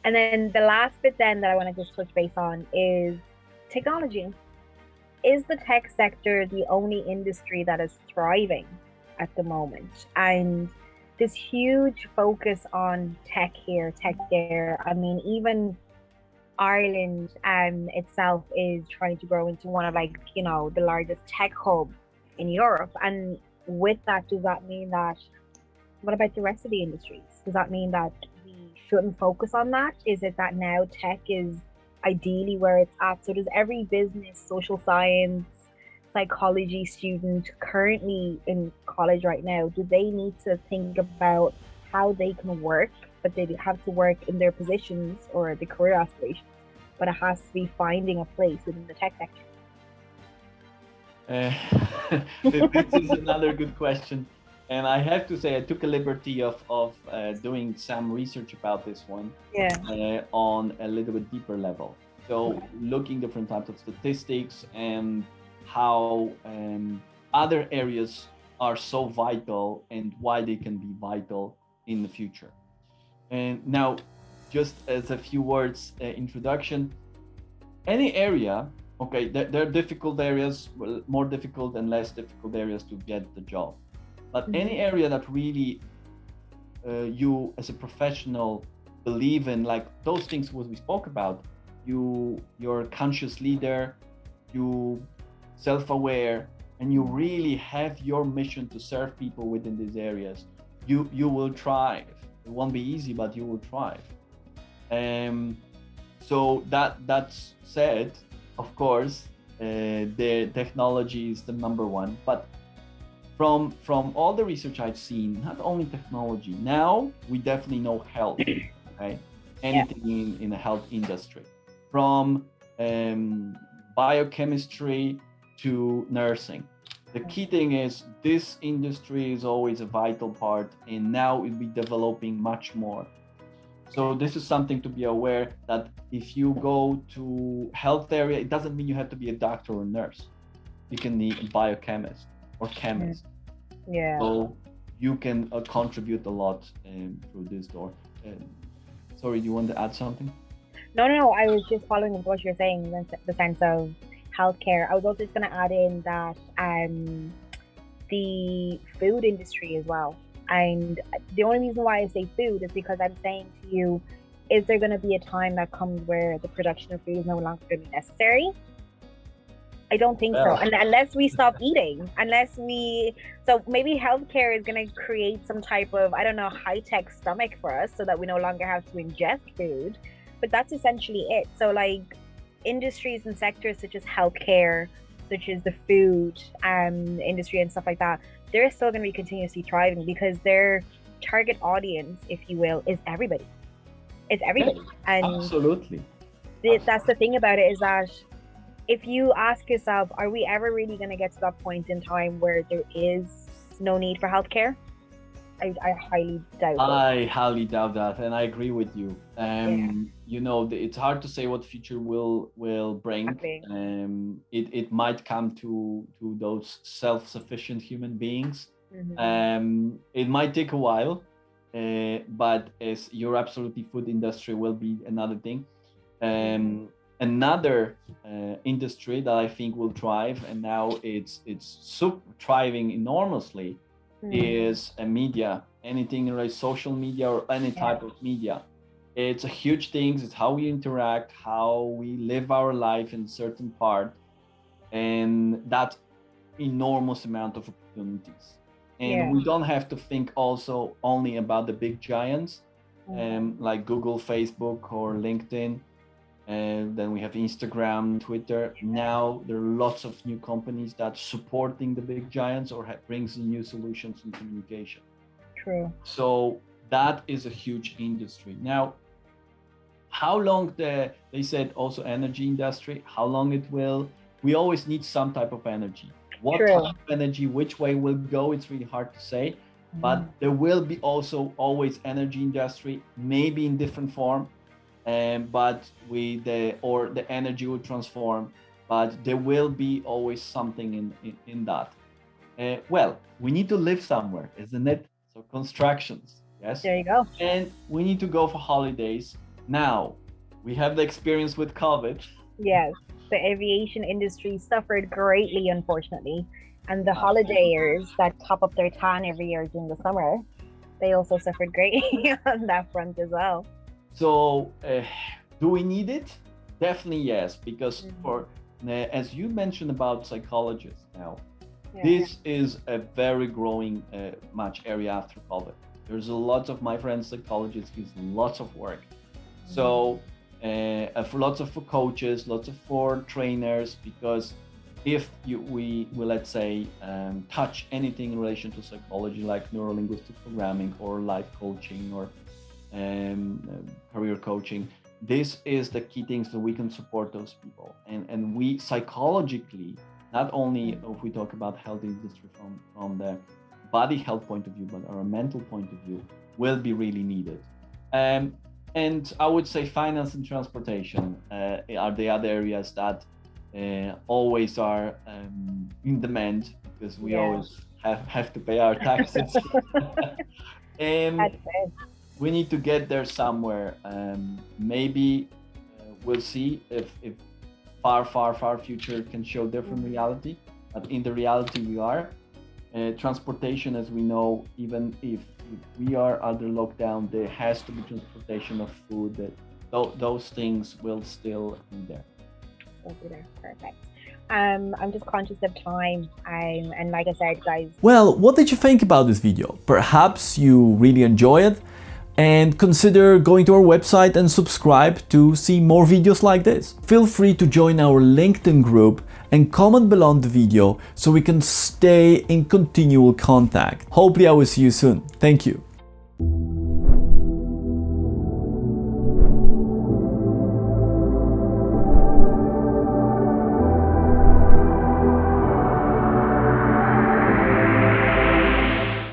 And then the last bit then that I want to just touch base on is technology. Is the tech sector the only industry that is thriving at the moment? And this huge focus on tech here, tech there. I mean, even Ireland itself is trying to grow into one of, like, the largest tech hub in Europe. And with that, does that mean that, what about the rest of the industries? Does that mean that we shouldn't focus on that? Is it that now tech is ideally where it's at? So does every business, social science, psychology student currently in college right now, do they need to think about how they can work, but they have to work in their positions or the career aspirations, but it has to be finding a place within the tech sector? This is another good question. And I have to say, I took a liberty of doing some research about this one on a little bit deeper level. So looking different types of statistics and how other areas are so vital and why they can be vital in the future. And now, just as a few words introduction, any area, okay, there are difficult areas, more difficult and less difficult areas to get the job. But any area that really you as a professional believe in, like those things what we spoke about, you're a conscious leader, you self-aware, and you really have your mission to serve people within these areas, you will thrive. It won't be easy, but you will thrive. So that's said, of course, the technology is the number one, but from all the research I've seen, not only technology, now we definitely know health, okay? Anything in the health industry, from biochemistry to nursing. The key thing is this industry is always a vital part, and now it'll be developing much more. So this is something to be aware that if you go to health area, it doesn't mean you have to be a doctor or nurse. You can be a biochemist or chemist. So you can contribute a lot through this door. Sorry, do you want to add something? No. I was just following up what you're saying in the sense of healthcare. I was also just going to add in that the food industry as well. And the only reason why I say food is because I'm saying to you, is there going to be a time that comes where the production of food is no longer going to be necessary? I don't think so. And unless we stop eating, so maybe healthcare is going to create some type of, I don't know, high-tech stomach for us so that we no longer have to ingest food. But that's essentially it. So like industries and sectors such as healthcare, such as the food industry and stuff like that, they're still going to be continuously thriving because their target audience, if you will, is everybody. It's everybody. And absolutely. That's the thing about it, is that if you ask yourself, are we ever really going to get to that point in time where there is no need for healthcare? I highly doubt it. I highly doubt that, and I agree with you. You know, it's hard to say what future will bring. It might come to those self-sufficient human beings. It might take a while, but as you're absolutely, food industry will be another thing. Another industry that I think will thrive, and now it's super thriving enormously, is a media. Anything like social media or any type of media. It's a huge thing. It's how we interact, how we live our life in a certain part, and that enormous amount of opportunities. And we don't have to think also only about the big giants, like Google, Facebook, or LinkedIn. And then we have Instagram, Twitter. Now there are lots of new companies that supporting the big giants or brings in new solutions in communication. True. So that is a huge industry. Now, how long they said also energy industry, how long it will, we always need some type of energy. What type of energy, which way will go, it's really hard to say. But there will be also always energy industry, maybe in different form. But the energy will transform, but there will be always something in that. Well, we need to live somewhere, isn't it? So constructions, yes. There you go. And we need to go for holidays. Now, we have the experience with COVID. Yes, the aviation industry suffered greatly, unfortunately. And the holidayers that top up their tan every year during the summer, they also suffered greatly on that front as well. So, do we need it? Definitely yes, because for as you mentioned about psychologists now, this is a very growing much area after COVID. There's a lot of my friends psychologists gives lots of work. So for lots of for coaches, lots of for trainers, because if we let's say touch anything in relation to psychology, like neuro-linguistic programming or life coaching or career coaching, this is the key things that we can support those people. And we psychologically, not only if we talk about health industry from the body health point of view, but our mental point of view, will be really needed. And I would say finance and transportation are the other areas that always are in demand, because we always have to pay our taxes. We need to get there somewhere. Maybe we'll see if far future can show different reality, but in the reality we are. Transportation, as we know, even if we are under lockdown, there has to be transportation of food. Those things will still be there. Perfect. I'm just conscious of time, and like I said, guys. Well, what did you think about this video? Perhaps you really enjoy it, and consider going to our website and subscribe to see more videos like this. Feel free to join our LinkedIn group and comment below the video so we can stay in continual contact. Hopefully I will see you soon. Thank you.